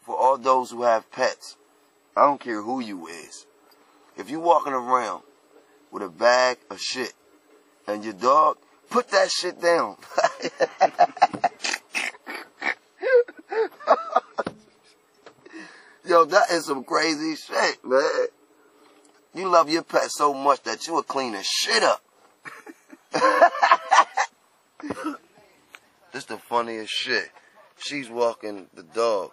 for all those who have pets, I don't care who you is. If you walking around with a bag of shit and your dog, put that shit down. Yo, that is some crazy shit, man. You love your pet so much that you will clean the shit up. This the funniest shit. She's walking the dog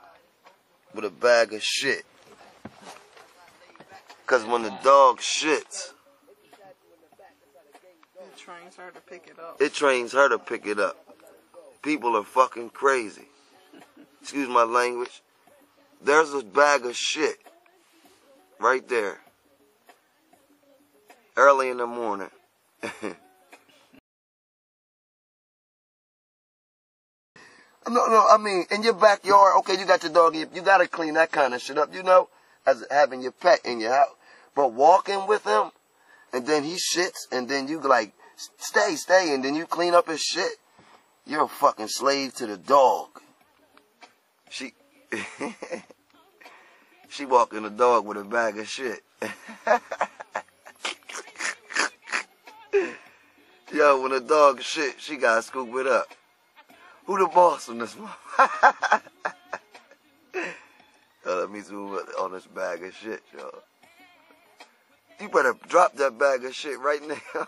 with a bag of shit. Because when the dog shits, it trains her to pick it up. It trains her to pick it up. People are fucking crazy. Excuse my language. There's a bag of shit right there. Early in the morning. No, I mean, in your backyard, okay, you got your dog, you got to clean that kind of shit up, you know, as having your pet in your house. But walking with him, and then he shits, and then you like, stay, and then you clean up his shit, you're a fucking slave to the dog. She walking the dog with a bag of shit. Yo, when the dog shit, she gotta scoop it up. Who the boss on this one? Let me zoom on this bag of shit, y'all. You better drop that bag of shit right now.